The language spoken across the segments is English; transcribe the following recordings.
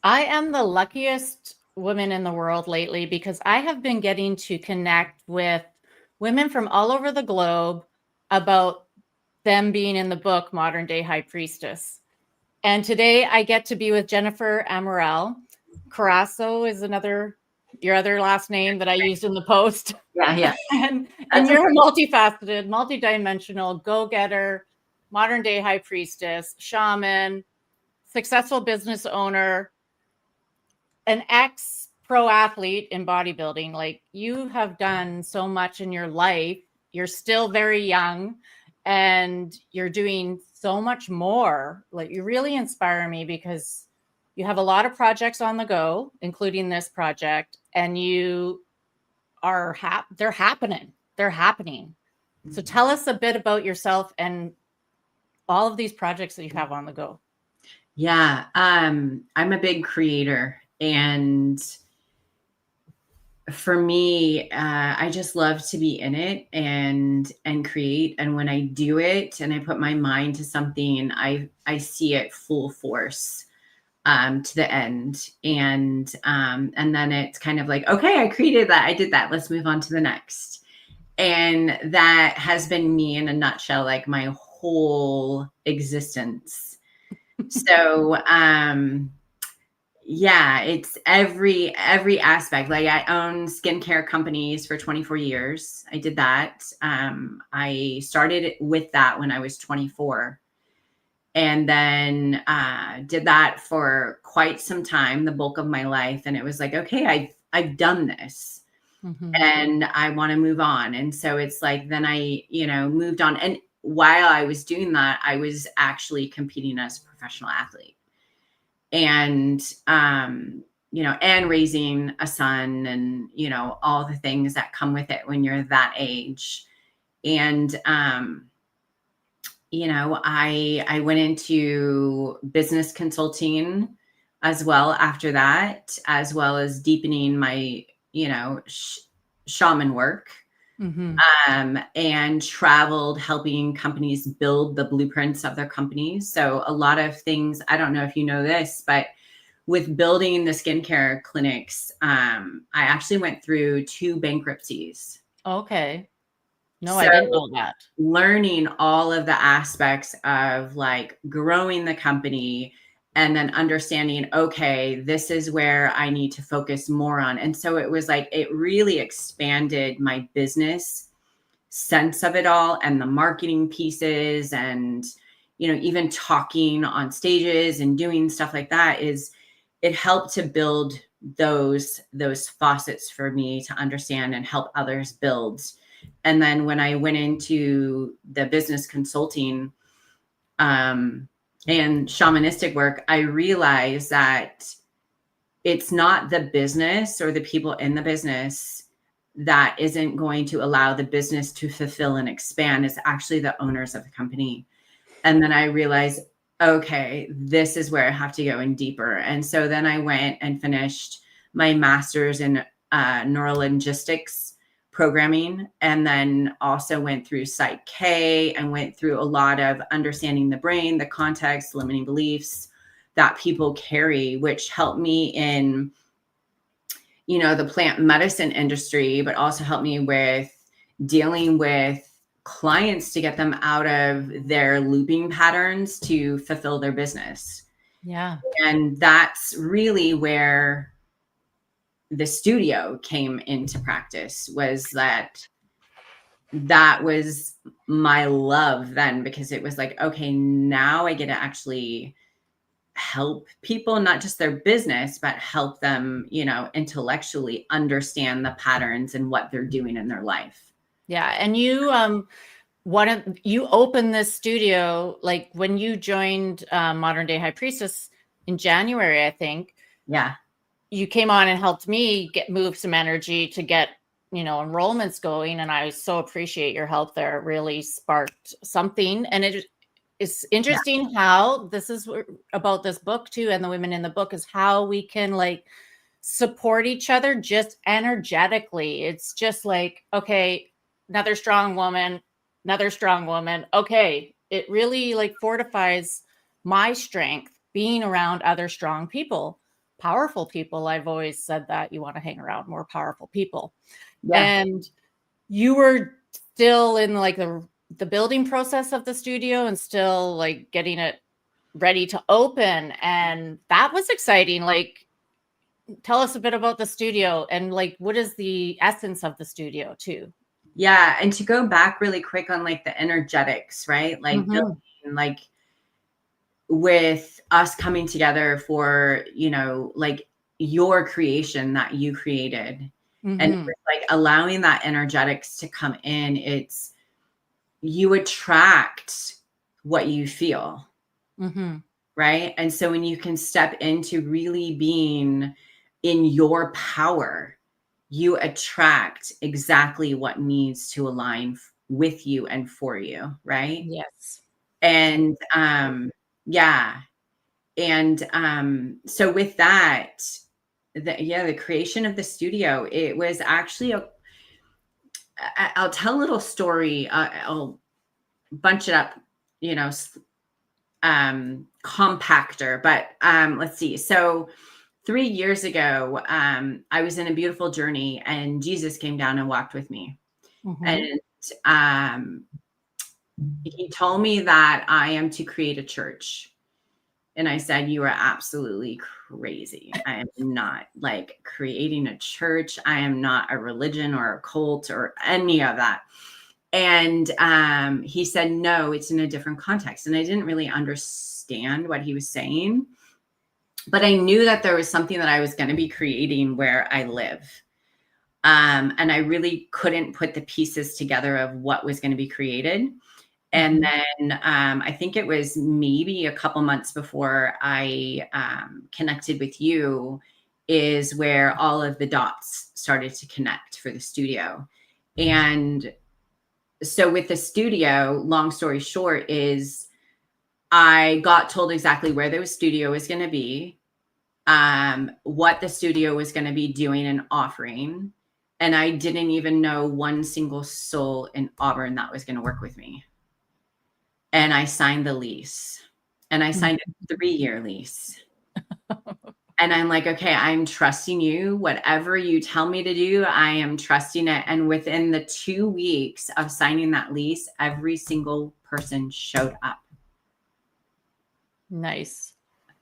I am the luckiest woman in the world lately because I have been getting to connect with women from all over the globe about them being in the book Modern Day High Priestess. And today I get to be with Jennifer Amaral. Carrasco is your other last name that I used in the post. Yeah, yeah. and you're a multifaceted, multidimensional go-getter, modern day high priestess, shaman, successful business owner, an ex pro athlete in bodybuilding. Like, you have done so much in your life. You're still very young and you're doing so much more. Like, you really inspire me because you have a lot of projects on the go, including this project, and you are they're happening. They're happening. So tell us a bit about yourself and all of these projects that you have on the go. Yeah, I'm a big creator, and for me, I just love to be in it and create. And when I do it and I put my mind to something, I see it full force to the end. And then it's kind of like, okay, I created that, I did that. Let's move on to the next. And that has been me in a nutshell, like my whole existence. So yeah, it's every aspect. Like, I own skincare companies for 24 years. I did that. I started with that when I was 24, and then did that for quite some time, the bulk of my life. And it was like, okay, I've done this. Mm-hmm. And I want to move on. And so it's like, then I, moved on. And while I was doing that, I was actually competing as a professional athlete. And, and raising a son and, all the things that come with it when you're that age. And, I went into business consulting as well after that, as well as deepening my, shaman work. Mm-hmm. And traveled helping companies build the blueprints of their companies. So a lot of things, I don't know if you know this, but with building the skincare clinics, I actually went through 2 bankruptcies. Okay. No, I didn't know that. Learning all of the aspects of like growing the company, and then understanding, okay, this is where I need to focus more on. And so it was like, it really expanded my business sense of it all, and the marketing pieces, and, even talking on stages and doing stuff like that, it helped to build those faucets for me to understand and help others build. And then when I went into the business consulting, and shamanistic work, I realized that it's not the business or the people in the business that isn't going to allow the business to fulfill and expand. It's actually the owners of the company. And then I realized, okay, this is where I have to go in deeper. And so then I went and finished my master's in neurolinguistics programming, and then also went through Psych K and went through a lot of understanding the brain, the context, limiting beliefs that people carry, which helped me in, the plant medicine industry, but also helped me with dealing with clients to get them out of their looping patterns to fulfill their business. Yeah. And that's really where the studio came into practice, was that was my love then, because it was like, okay, now I get to actually help people, not just their business, but help them, intellectually understand the patterns and what they're doing in their life. Yeah. And you, you opened this studio, like when you joined Modern Day High Priestess in January, I think. Yeah. You came on and helped me move some energy to get, enrollments going. And I so appreciate your help there. It really sparked something. And it's interesting how this is about this book too. And the women in the book is how we can like support each other just energetically. It's just like, okay, another strong woman. Okay. It really like fortifies my strength being around other strong people. powerful people. I've always said that you want to hang around more powerful people. Yeah. And you were still in like the building process of the studio and still like getting it ready to open. And that was exciting. Like, tell us a bit about the studio and like, what is the essence of the studio too? Yeah. And to go back really quick on like the energetics, right? Like building, like with us coming together for, you know, like your creation that you created. And like allowing that energetics to come in, it's, you attract what you feel. Right. And so when you can step into really being in your power, you attract exactly what needs to align with you and for you. Right. Yes. And yeah. And so with that, the creation of the studio, it was actually I'll tell a little story. I'll bunch it up, you know, compactor, but let's see. So 3 years ago, I was in a beautiful journey and Jesus came down and walked with me. And he told me that I am to create a church. And I said, you are absolutely crazy. I am not like creating a church. I am not a religion or a cult or any of that. And he said, no, it's in a different context. And I didn't really understand what he was saying, but I knew that there was something that I was going to be creating where I live. And I really couldn't put the pieces together of what was going to be created. And then I think it was maybe a couple months before I connected with you is where all of the dots started to connect for the studio. And so with the studio, long story short, is I got told exactly where the studio was going to be, what the studio was going to be doing and offering. And I didn't even know one single soul in Auburn that was going to work with me. And I signed the lease, and I signed a 3-year lease. And I'm like, okay, I'm trusting you. Whatever you tell me to do, I am trusting it. And within the 2 weeks of signing that lease, every single person showed up. Nice.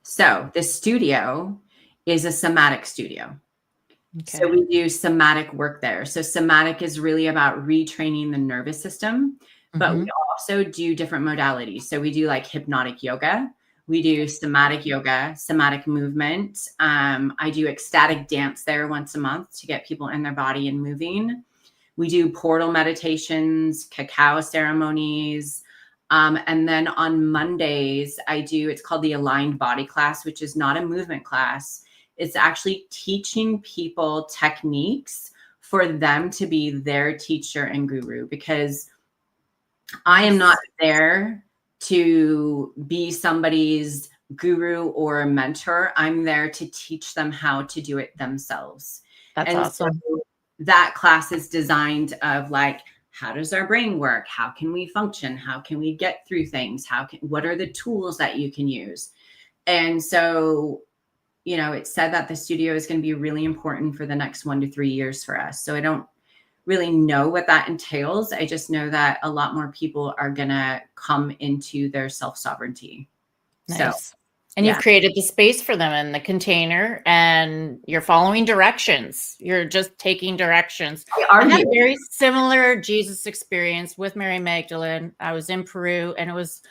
So the studio is a somatic studio. Okay. So we do somatic work there. So somatic is really about retraining the nervous system, but we also do different modalities. So we do like hypnotic yoga. We do somatic yoga, somatic movement. I do ecstatic dance there once a month to get people in their body and moving. We do portal meditations, cacao ceremonies. And then on Mondays, it's called the Aligned Body class, which is not a movement class. It's actually teaching people techniques for them to be their teacher and guru, because I am not there to be somebody's guru or mentor. I'm there to teach them how to do it themselves. That's awesome. So that class is designed of like, how does our brain work? How can we function? How can we get through things? What are the tools that you can use? And so, you know, it said that the studio is going to be really important for the next 1 to 3 years for us. So I don't really know what that entails. I just know that a lot more people are going to come into their self-sovereignty. Nice. So, and you've created the space for them in the container, and you're following directions. You're just taking directions. I had a very similar Jesus experience with Mary Magdalene. I was in Peru, and it was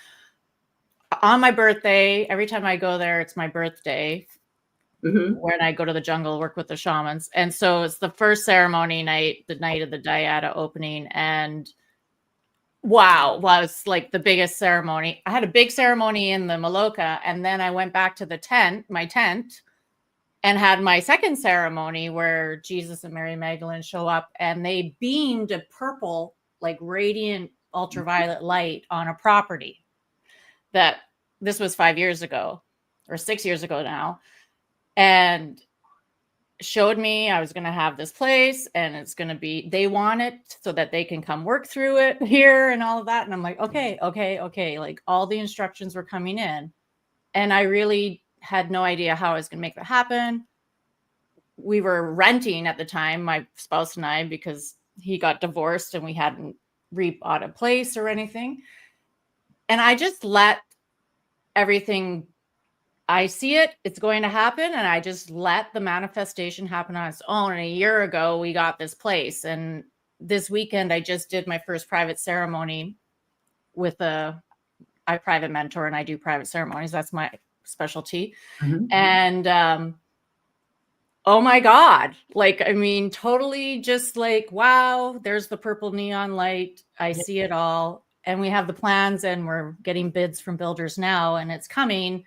on my birthday. Every time I go there, it's my birthday. When I go to the jungle, work with the shamans. And so it's the first ceremony night, the night of the Diada opening. And wow, was like the biggest ceremony. I had a big ceremony in the Maloka, and then I went back to the tent, my tent, and had my second ceremony where Jesus and Mary Magdalene show up, and they beamed a purple, like radiant ultraviolet light on a property. That this was 5 years ago or 6 years ago now. And showed me I was going to have this place, and it's going to be, they want it so that they can come work through it here and all of that. And I'm like, okay. Like all the instructions were coming in, and I really had no idea how I was going to make that happen. We were renting at the time, my spouse and I, because he got divorced and we hadn't rebought a place or anything. And I just let everything, I see it, it's going to happen. And I just let the manifestation happen on its own. And a year ago, we got this place. And this weekend, I just did my first private ceremony with I private mentor and I do private ceremonies. That's my specialty. Mm-hmm. And oh my God, like, I mean, totally just like, wow, there's the purple neon light. I see it all. And we have the plans and we're getting bids from builders now and it's coming.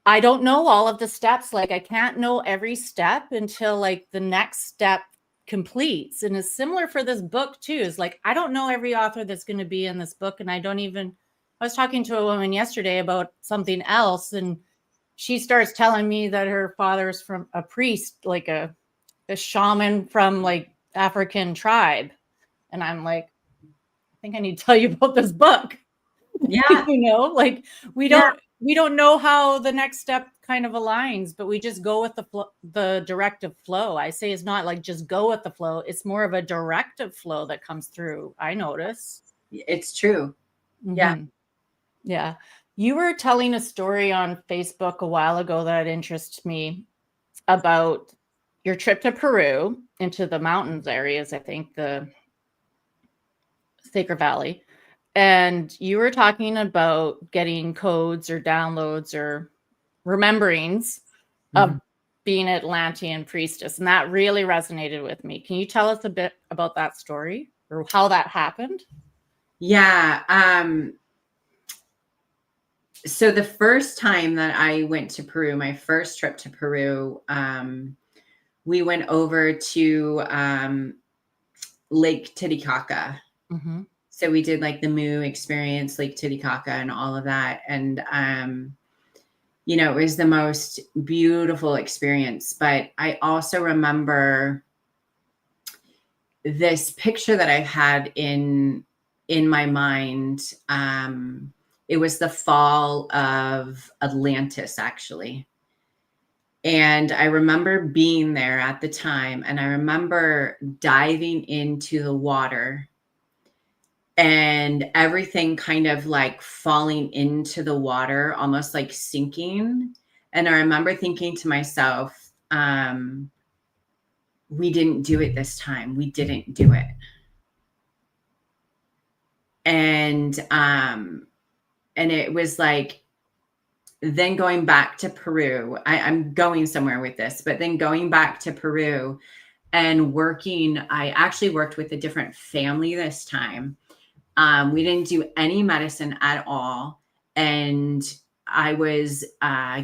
I don't know all of the steps. Like I can't know every step until like the next step completes. And it's similar for this book too. Is like, I don't know every author that's going to be in this book. And I was talking to a woman yesterday about something else. And she starts telling me that her father's from a priest, like a shaman from like African tribe. And I'm like, I think I need to tell you about this book. Yeah. Like we don't know how the next step kind of aligns, but we just go with the directive flow. I say it's not like just go with the flow. It's more of a directive flow that comes through. I notice. It's true. Yeah. Mm-hmm. Yeah. You were telling a story on Facebook a while ago that interests me about your trip to Peru into the mountains areas, I think the Sacred Valley. And you were talking about getting codes or downloads or rememberings of being Atlantean priestess. And that really resonated with me. Can you tell us a bit about that story or how that happened? Yeah. So the first time that I went to Peru, my first trip to Peru, we went over to Lake Titicaca. Mm-hmm. So we did like the Moo experience, Lake Titicaca and all of that. And, it was the most beautiful experience. But I also remember this picture that I've had in my mind. It was the fall of Atlantis, actually. And I remember being there at the time. And I remember diving into the water and everything kind of like falling into the water, almost like sinking. And I remember thinking to myself, we didn't do it this time. We didn't do it. And it was like, then going back to Peru, I'm going somewhere with this, but then going back to Peru and working, I actually worked with a different family this time. We didn't do any medicine at all. And I was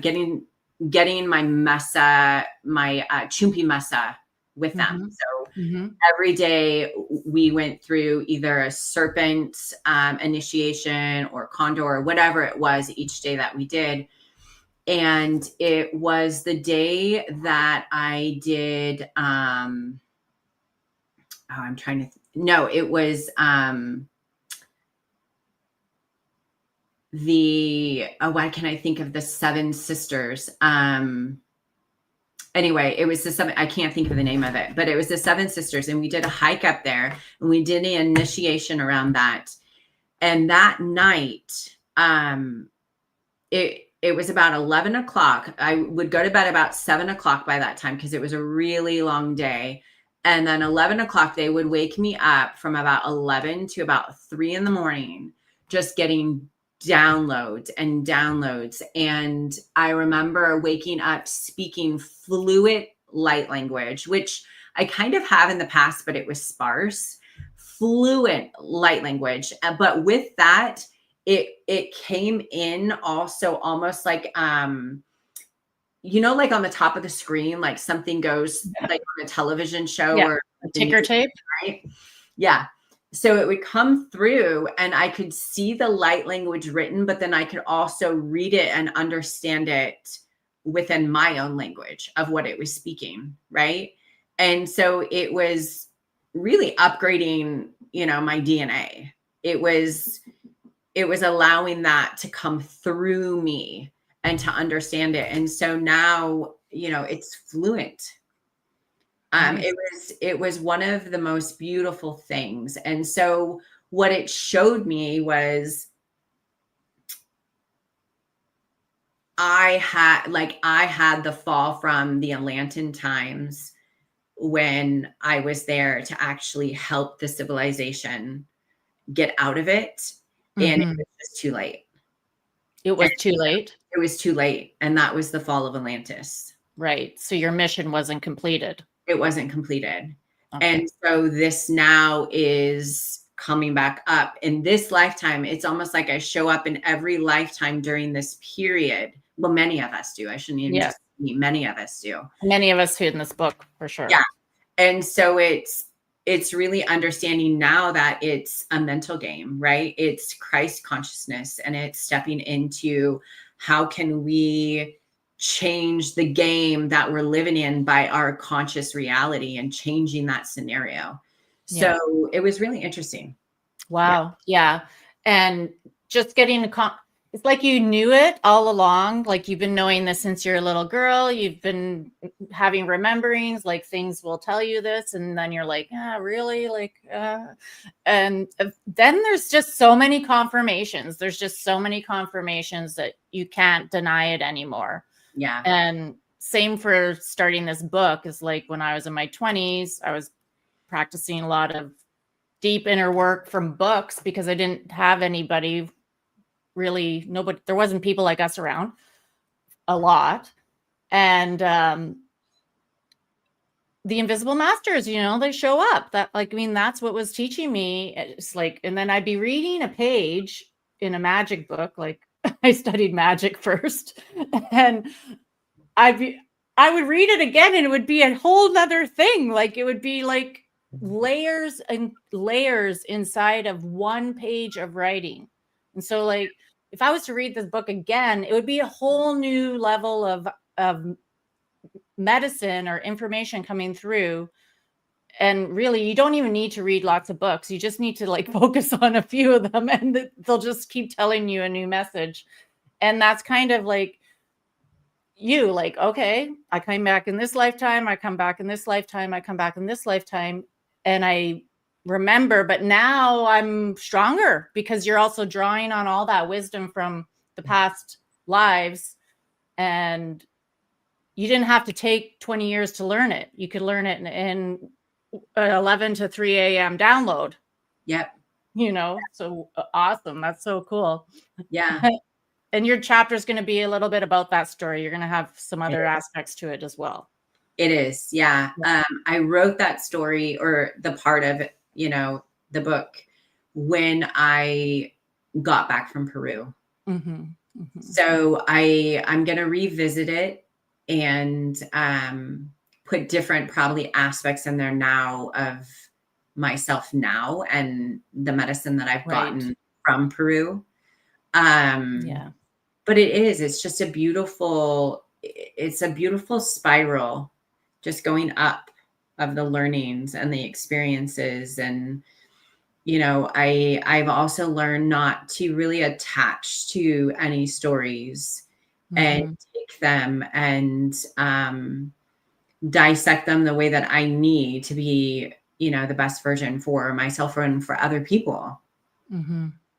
getting my mesa, my chumpi mesa with them. So every day we went through either a serpent initiation or condor or whatever it was each day that we did. And it was the day that I did, it was why can I think of the Seven Sisters? Anyway, it was I can't think of the name of it, but it was the Seven Sisters. And we did a hike up there and we did an initiation around that. And that night, it was about 11 o'clock. I would go to bed about 7 o'clock by that time because it was a really long day. And then 11 o'clock, they would wake me up from about 11 to about 3 in the morning, just getting downloads. And I remember waking up speaking fluent light language, which I kind of have in the past, but it was sparse. Fluent light language. But with that, it came in also almost like, like on the top of the screen, like something goes like on a television show or a ticker tape, right? Yeah. So it would come through and I could see the light language written, but then I could also read it and understand it within my own language of what it was speaking. Right. And so it was really upgrading, my DNA. It was allowing that to come through me and to understand it. And so now, it's fluent. Nice. It was one of the most beautiful things. And so what it showed me was I had the fall from the Atlantean times when I was there to actually help the civilization get out of it. And it was just too late. It was too late. It was too late. And that was the fall of Atlantis. Right. So your mission wasn't completed. It wasn't completed. Okay. And so this now is coming back up in this lifetime. It's almost like I show up in every lifetime during this period. Well, many of us do. I shouldn't even just me. Many of us do. Many of us in this book, for sure. Yeah. And so it's really understanding now that it's a mental game, right? It's Christ consciousness, and it's stepping into how can we change the game that we're living in by our conscious reality and changing that scenario. Yeah. So it was really interesting. Wow. Yeah. And just getting it's like you knew it all along. Like you've been knowing this since you're a little girl. You've been having rememberings, like things will tell you this. And then you're like, really? And then there's just so many confirmations. There's just so many confirmations that you can't deny it anymore. Yeah. And same for starting this book. Is like when I was in my 20s, I was practicing a lot of deep inner work from books because I didn't have anybody really, nobody, there wasn't people like us around a lot. And the invisible masters, they show up. That's what was teaching me. It's like, and then I'd be reading a page in a magic book. Like I studied magic first, and I would read it again, and it would be a whole nother thing. Like it would be like layers and layers inside of one page of writing. And so like if I was to read this book again, it would be a whole new level of medicine or information coming through. And really, you don't even need to read lots of books. You just need to like focus on a few of them, and they'll just keep telling you a new message. And that's kind of like you, like, okay, I come back in this lifetime, I come back in this lifetime, I come back in this lifetime, and I remember, but now I'm stronger because you're also drawing on all that wisdom from the past lives. And you didn't have to take 20 years to learn it. You could learn it in 11 to 3 a.m. download. Yep. So awesome. That's so cool. Yeah. And your chapter is going to be a little bit about that story. You're going to have some other aspects to it as well. It is. Yeah. I wrote that story, or the part of, the book, when I got back from Peru. Mm-hmm. Mm-hmm. So I'm going to revisit it and put different probably aspects in there now of myself now and the medicine that I've gotten from Peru. Yeah. But it's just a beautiful spiral, just going up of the learnings and the experiences. And, I've also learned not to really attach to any stories and take them and dissect them the way that I need to be, the best version for myself and for other people,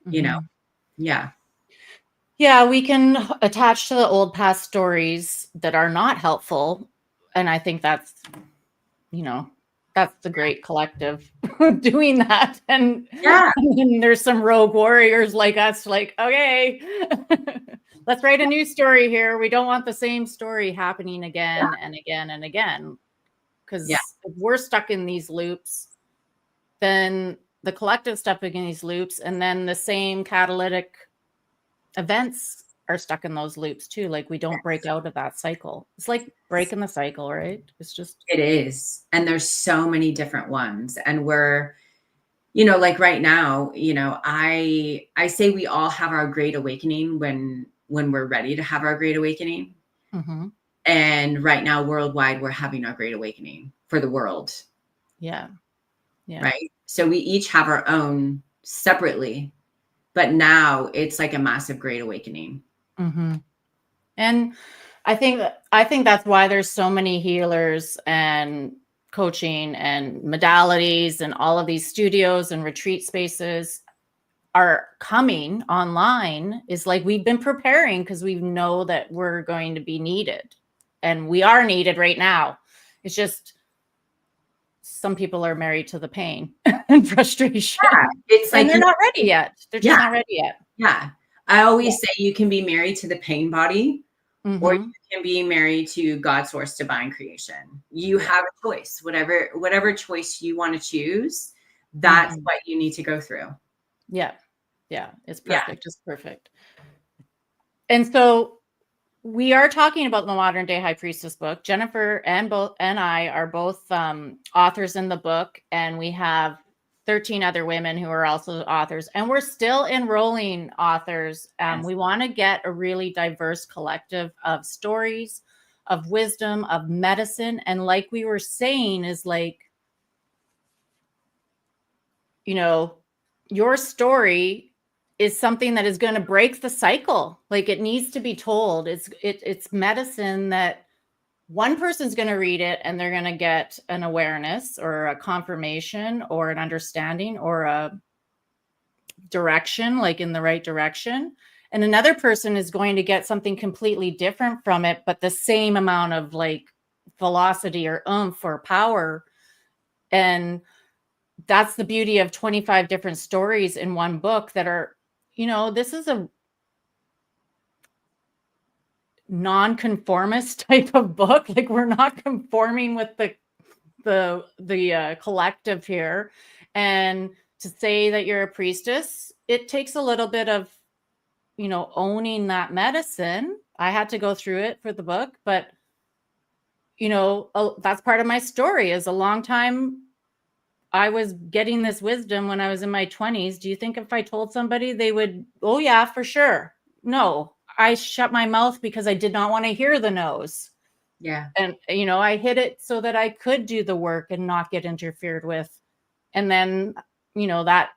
Yeah. Yeah, we can attach to the old past stories that are not helpful. And I think that's the great collective doing that. And, and there's some rogue warriors like us, like, okay, let's write a new story here. We don't want the same story happening again and again and again. Because if we're stuck in these loops, then the collective stuck in these loops, and then the same catalytic events are stuck in those loops too. Like we don't break out of that cycle. It's like breaking the cycle, right? It is. And there's so many different ones. And we're, like right now, I say we all have our great awakening when we're ready to have our great awakening. Mm-hmm. And right now, worldwide, we're having our great awakening for the world. Yeah. Yeah. Right. So we each have our own separately, but now it's like a massive great awakening. Mm-hmm. And I think that's why there's so many healers and coaching and modalities and all of these studios and retreat spaces are coming online, is like we've been preparing because we know that we're going to be needed, and we are needed right now. It's just some people are married to the pain and frustration. Yeah, it's like and they're not ready yet. They're just not ready yet. Yeah. I always say you can be married to the pain body, or you Mm-hmm. can be married to God's source divine creation. You have a choice. Whatever choice you want to choose, that's what you need to go through. Yeah. Yeah. It's perfect. It's perfect. And so we are talking about the Modern Day High Priestess book. Jennifer and I are both authors in the book, and we have 13 other women who are also authors, and we're still enrolling authors. We want to get a really diverse collective of stories, of wisdom, of medicine. And like we were saying, is like, your story is something that is going to break the cycle. Like, it needs to be told. It's medicine that one person's going to read it and they're going to get an awareness or a confirmation or an understanding or a direction, like in the right direction. And another person is going to get something completely different from it, but the same amount of like velocity or oomph or power. And that's the beauty of 25 different stories in one book that are, this is a non-conformist type of book. Like, we're not conforming with the collective here. And to say that you're a priestess, it takes a little bit of, owning that medicine. I had to go through it for the book, but that's part of my story. Is a long time I was getting this wisdom when I was in my 20s. Do you think if I told somebody, they would, oh yeah, for sure? No, I shut my mouth because I did not want to hear the no's. Yeah. And, I hid it so that I could do the work and not get interfered with. And then, that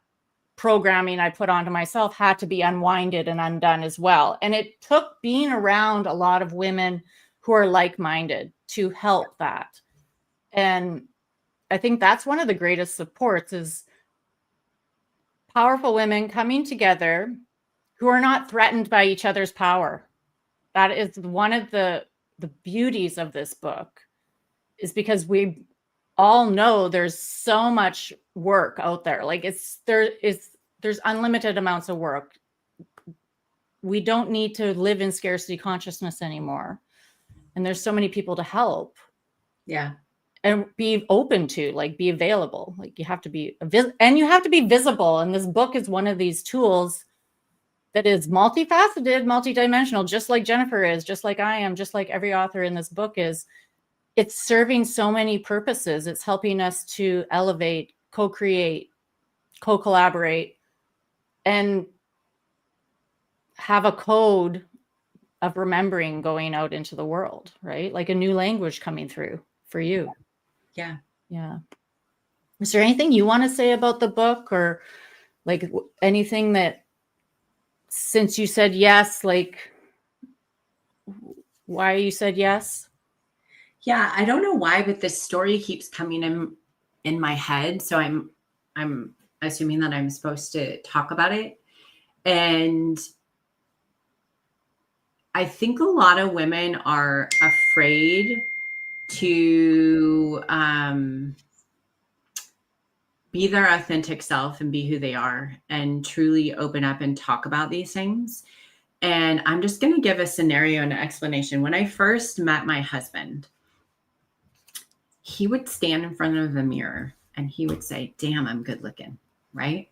programming I put onto myself had to be unwinded and undone as well. And it took being around a lot of women who are like-minded to help that. And I think that's one of the greatest supports, is powerful women coming together who are not threatened by each other's power. That is one of the beauties of this book, is because we all know there's so much work out there. Like, there's unlimited amounts of work. We don't need to live in scarcity consciousness anymore. And there's so many people to help. Yeah. And be open to, like, be available. Like, you have to be, and you have to be visible. And this book is one of these tools that is multifaceted, multidimensional, just like Jennifer is, just like I am, just like every author in this book is. It's serving so many purposes. It's helping us to elevate, co-create, co-collaborate, and have a code of remembering going out into the world, right? Like a new language coming through for you. Yeah. Yeah. Is there anything you want to say about the book, or like anything that, since you said yes, like why you said yes? Yeah. I don't know why, but this story keeps coming in my head. So I'm assuming that I'm supposed to talk about it. And I think a lot of women are afraid to be their authentic self and be who they are and truly open up and talk about these things. And I'm just going to give a scenario and an explanation. When I first met my husband, he would stand in front of the mirror and he would say, damn, I'm good looking, right?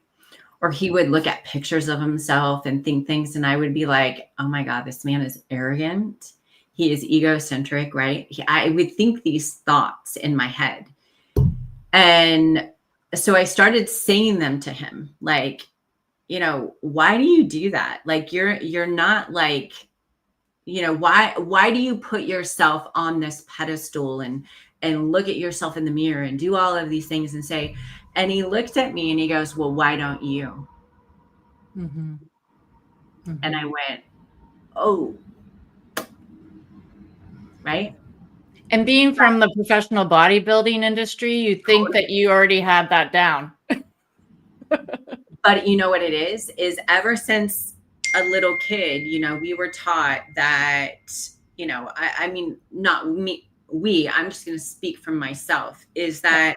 Or he would look at pictures of himself and think things. And I would be like, oh my God, this man is arrogant. He is egocentric, right? I would think these thoughts in my head. And so I started saying them to him, like, why do you do that? Like, you're not like, why do you put yourself on this pedestal and look at yourself in the mirror and do all of these things and say, and he looked at me and he goes, well, why don't you? Mm-hmm. Mm-hmm. And I went, oh, right? And being from the professional bodybuilding industry, you think that you already had that down. But you know what it is ever since a little kid, you know, we were taught that, you know, I mean, not me, I'm just going to speak from myself, is that,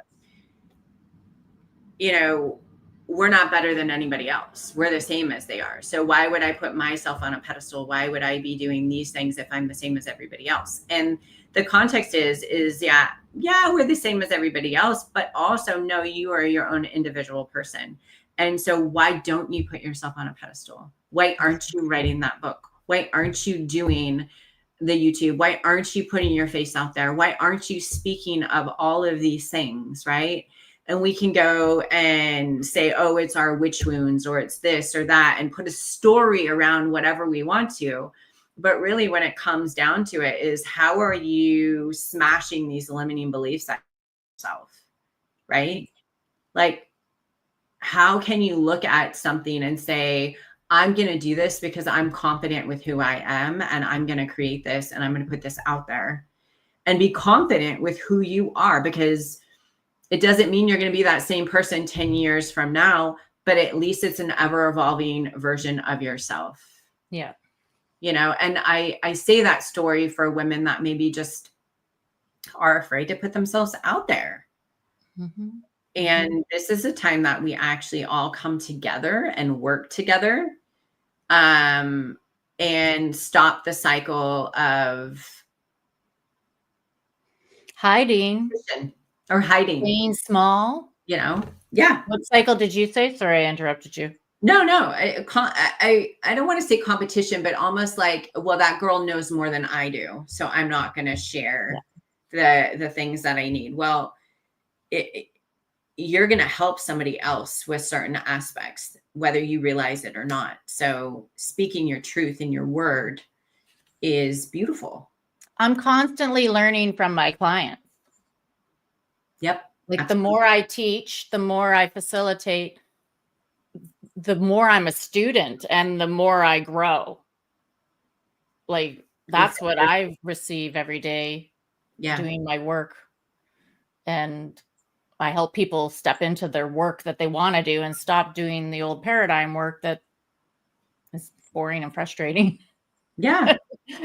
you know, we're not better than anybody else. We're the same as they are. So why would I put myself on a pedestal? Why would I be doing these things if I'm the same as everybody else? And the context is yeah, we're the same as everybody else, but also no, you are your own individual person. And so why don't you put yourself on a pedestal? Why aren't you writing that book? Why aren't you doing the YouTube? Why aren't you putting your face out there? Why aren't you speaking of all of these things, right? And we can go and say, oh, it's our witch wounds, or it's this or that, and put a story around whatever we want to. But really, when it comes down to it, is how are you smashing these limiting beliefs at yourself, right? Like, how can you look at something and say, I'm going to do this because I'm confident with who I am, and I'm going to create this, and I'm going to put this out there, and be confident with who you are, because it doesn't mean you're going to be that same person 10 years from now, but at least it's an ever evolving version of yourself. Yeah. You know, and I say that story for women that maybe just are afraid to put themselves out there. Mm-hmm. And this is a time that we actually all come together and work together, and stop the cycle of hiding. Being small. You know? Yeah. What cycle did you say? Sorry, I interrupted you. No. I don't want to say competition, but almost like, well, that girl knows more than I do, so I'm not going to share the things that I need. Well, you're going to help somebody else with certain aspects, whether you realize it or not. So speaking your truth in your word is beautiful. I'm constantly learning from my clients. Yep. Like absolutely. The more I teach, the more I facilitate, the more I'm a student, and the more I grow. Like, that's what I receive every day doing my work. And I help people step into their work that they want to do and stop doing the old paradigm work that is boring and frustrating. Yeah.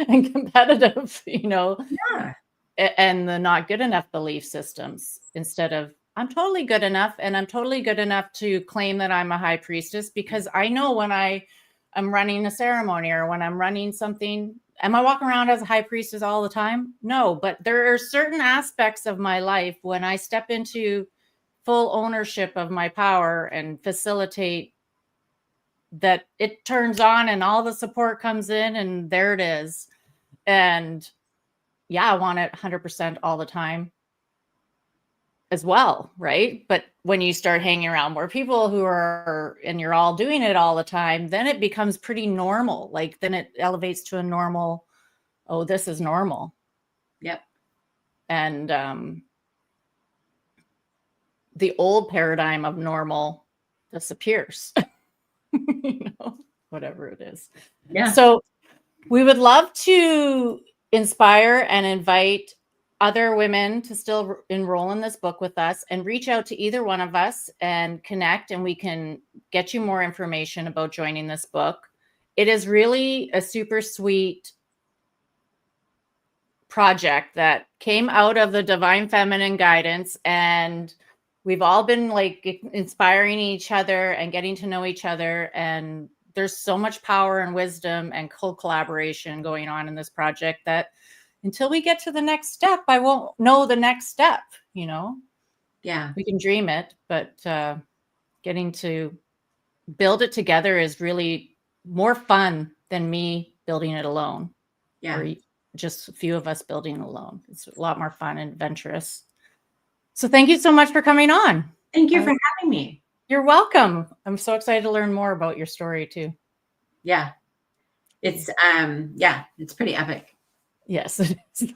And competitive, you know. Yeah. And the not good enough belief systems, instead of I'm totally good enough, and I'm totally good enough to claim that I'm a high priestess, because I know when I'm running a ceremony or when I'm running something, am I walking around as a high priestess all the time? No, but there are certain aspects of my life when I step into full ownership of my power and facilitate that, it turns on and all the support comes in, and there it is. And yeah, I want it 100% all the time as well, right? But when you start hanging around more people who are, and you're all doing it all the time, then it becomes pretty normal. Like, then it elevates to a normal, oh, this is normal. Yep. And the old paradigm of normal disappears. You know, whatever it is. Yeah. So we would love to inspire and invite other women to still enroll in this book with us, and reach out to either one of us and connect, and we can get you more information about joining this book. It is really a super sweet project that came out of the divine feminine guidance, and we've all been like inspiring each other and getting to know each other, and there's so much power and wisdom and collaboration going on in this project that until we get to the next step, I won't know the next step, you know? Yeah. We can dream it, but getting to build it together is really more fun than me building it alone. Yeah. Or just a few of us building alone. It's a lot more fun and adventurous. So thank you so much for coming on. Thank you for having me. You're welcome. I'm so excited to learn more about your story too. Yeah. It's it's pretty epic. Yes, it is.